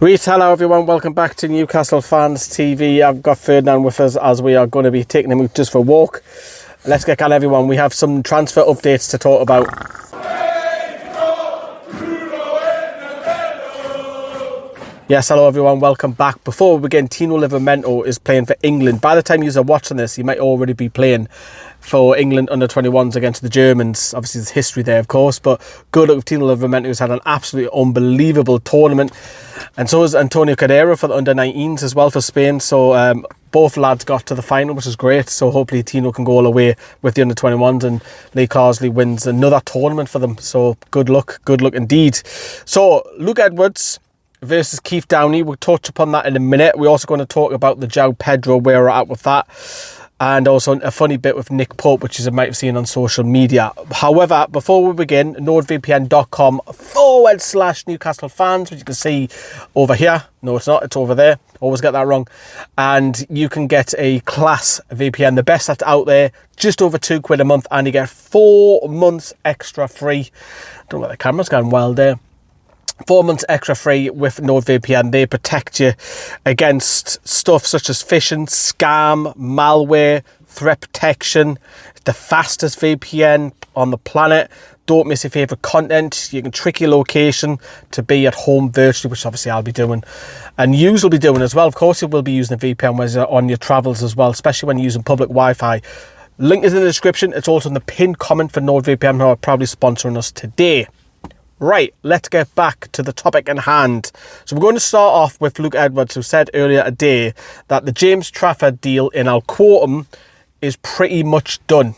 Hello everyone, welcome back to Newcastle Fans TV. I've got Ferdinand with us as we are going to be taking him just for a walk. Let's get on everyone, we have some transfer updates to talk about. Yes, hello everyone, welcome back. Before we begin, Tino Livramento is playing for England. By the time you are watching this, he might already be playing for England under-21s against the Germans. Obviously there's history there of course, but good luck with Tino Livramento, who's had an absolutely unbelievable tournament. And so has Antonio Cordero for the under-19s as well for Spain. So both lads got to the final, which is great. So hopefully Tino can go all the way with the under-21s and Lee Carsley wins another tournament for them. So good luck indeed. So Luke Edwards versus Keith Downie, we'll touch upon that in a minute. We're also going to talk about the Joao Pedro, where we're at with that. And also a funny bit with Nick Pope, which you might have seen on social media. However, before we begin, nordvpn.com/Newcastle fans, which you can see over here. No, it's not. It's over there. Always get that wrong. And you can get a class VPN, the best that's out there, just over £2 a month. And you get 4 months extra free. Don't know, the camera's going wild there. 4 months extra free with NordVPN. They protect you against stuff such as phishing, scam, malware, threat protection. It's the fastest VPN on the planet. Don't miss your favourite content. You can trick your location to be at home virtually, which obviously I'll be doing. And you will be doing as well. Of course, you will be using a VPN when you're on your travels as well, especially when you're using public Wi-Fi. Link is in the description. It's also in the pinned comment for NordVPN, who are probably sponsoring us today. Right, let's get back to the topic in hand. So we're going to start off with Luke Edwards, who said earlier today that the James Trafford deal, in I'll quote him, is pretty much done.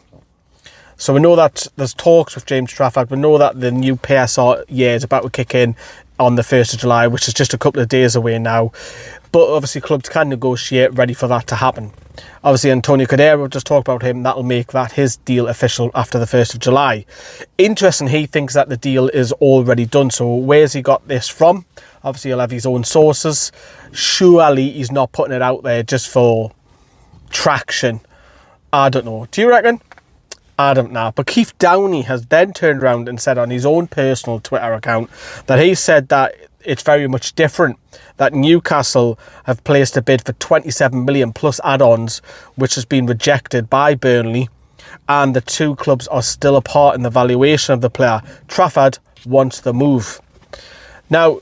So we know that there's talks with James Trafford. We know that the new PSR year is about to kick in on the 1st of July, which is just a couple of days away now. But obviously clubs can negotiate ready for that to happen. Obviously Antonio Cordero, just talked about him, that'll make that his deal official after the 1st of July. Interesting, he thinks that the deal is already done. So where's he got this from? Obviously he'll have his own sources. Surely he's not putting it out there just for traction. I don't know. Do you reckon? I don't know. But Keith Downie has then turned around and said on his own personal Twitter account that he said that it's very much different, that Newcastle have placed a bid for 27 million plus add-ons, which has been rejected by Burnley, and the two clubs are still apart in the valuation of the player. Trafford wants the move. Now,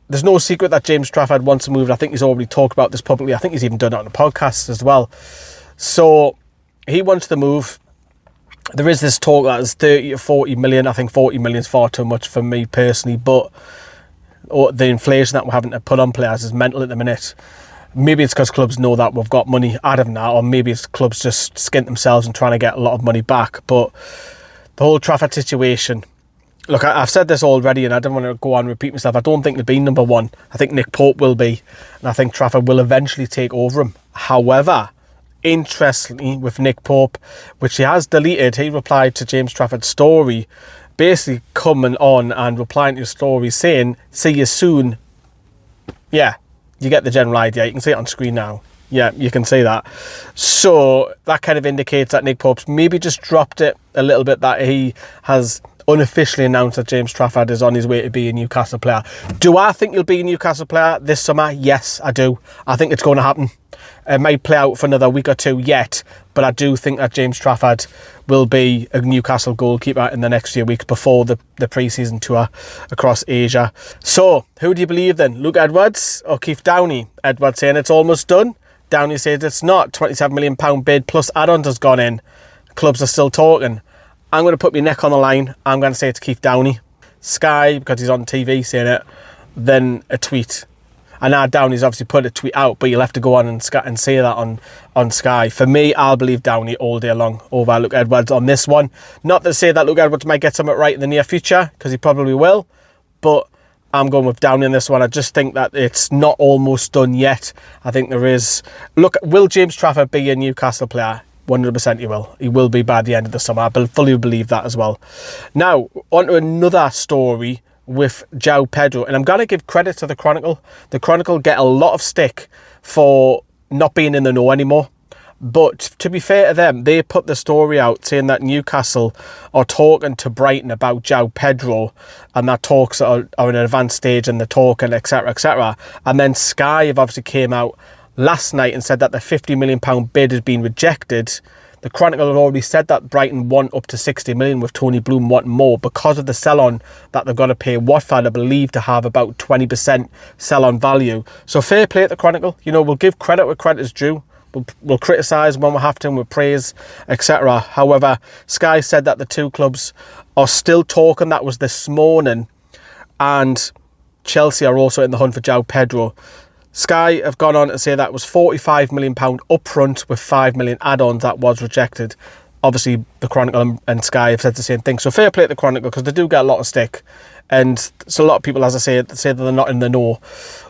there's no secret that James Trafford wants to move. I think he's already talked about this publicly. I think he's even done it on the podcast as well. So he wants the move. There is this talk that is 30 to 40 million. I think 40 million is far too much for me personally, but the inflation that we're having to put on players is mental at the minute. Maybe it's because clubs know that we've got money. I don't know. Or maybe it's clubs just skint themselves and trying to get a lot of money back. But the whole Trafford situation, look, I've said this already and I don't want to go on and repeat myself. I don't think he'll be number one. I think Nick Pope will be. And I think Trafford will eventually take over him. However, interestingly, with Nick Pope, which he has deleted, he replied to James Trafford's story, basically coming on and replying to your story saying, see you soon. Yeah, you get the general idea. You can see it on screen now. Yeah, you can see that. So that kind of indicates that Nick Pope's maybe just dropped it a little bit, that he has unofficially announced that James Trafford is on his way to be a Newcastle player. Do I think he'll be a Newcastle player this summer? Yes, I do. I think it's going to happen. It might play out for another week or two yet, but I do think that James Trafford will be a Newcastle goalkeeper in the next few weeks before the pre-season tour across Asia. So, who do you believe then? Luke Edwards or Keith Downie? Edwards saying it's almost done. Downie says it's not. £27 million bid plus add-ons has gone in. Clubs are still talking. I'm going to put my neck on the line. I'm going to say it's Keith Downie. Sky, because he's on TV saying it. Then a tweet. And now Downie's obviously put a tweet out, but you'll have to go on and say that on Sky. For me, I'll believe Downie all day long over Luke Edwards on this one. Not to say that Luke Edwards might get something right in the near future, because he probably will, but I'm going with Downie in this one. I just think that it's not almost done yet. I think there is... Look, will James Trafford be a Newcastle player? 100% he will. He will be by the end of the summer. I fully believe that as well. Now, on to another story with Joao Pedro, and I'm going to give credit to the Chronicle. The Chronicle get a lot of stick for not being in the know anymore. But to be fair to them, they put the story out saying that Newcastle are talking to Brighton about Joao Pedro, and that talks are in an advanced stage and they're talking, etc, etc. And then Sky have obviously came out last night and said that the £50 million bid has been rejected. The Chronicle have already said that Brighton want up to 60 million, with Tony Bloom wanting more because of the sell-on that they've got to pay Watford, I believe, to have about 20% sell-on value. So fair play at the Chronicle. You know, we'll give credit where credit is due. We'll criticise when we have to, and we'll praise, etc. However, Sky said that the two clubs are still talking. That was this morning. And Chelsea are also in the hunt for Joao Pedro. Sky have gone on to say that was £45 million upfront with 5 million add-ons that was rejected. Obviously, the Chronicle and Sky have said the same thing. So fair play to the Chronicle, because they do get a lot of stick. And so a lot of people, as I say that they're not in the know.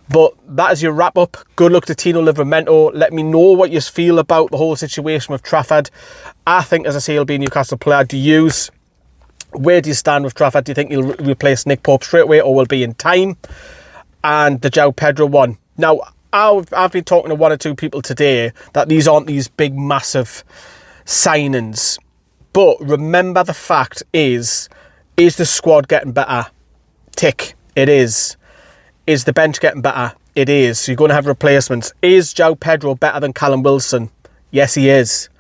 But that is your wrap-up. Good luck to Tino Livramento. Let me know what you feel about the whole situation with Trafford. I think, as I say, he'll be a Newcastle player. Where do you stand with Trafford? Do you think he'll replace Nick Pope straight away, or will be in time? And the Joao Pedro one. Now, I've been talking to one or two people today that these aren't these big, massive signings. But remember, the fact is the squad getting better? Tick. It is. Is the bench getting better? It is. So you're going to have replacements. Is Joao Pedro better than Callum Wilson? Yes, he is.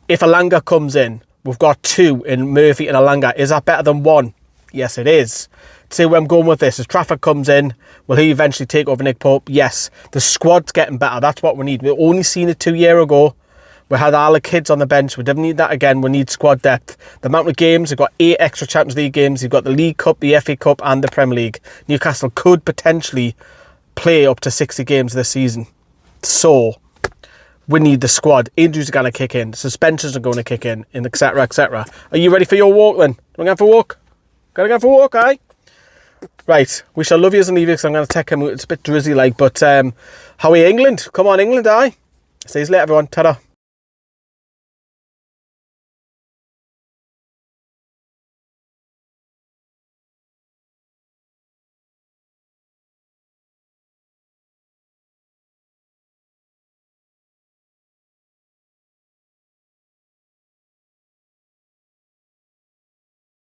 If Alanga comes in, we've got two in Murphy and Alanga. Is that better than one? Yes, it is. See where I'm going with this. As Trafford comes in, will he eventually take over Nick Pope? Yes. The squad's getting better. That's what we need. We've only seen it 2 years ago. We had all the kids on the bench. We didn't need that again. We need squad depth. The amount of games, we've got 8 extra Champions League games. You've got the League Cup, the FA Cup and the Premier League. Newcastle could potentially play up to 60 games this season. So, we need the squad. Injuries are going to kick in. Suspensions are going to kick in, etc, etc. Are you ready for your walk then? Going to go for a walk? Going to go for a walk, aye? Right, we shall love yous and leave you, because I'm going to take him. It's a bit drizzy like, but how are you, England? Come on, England, aye? See you later, everyone. Ta-da.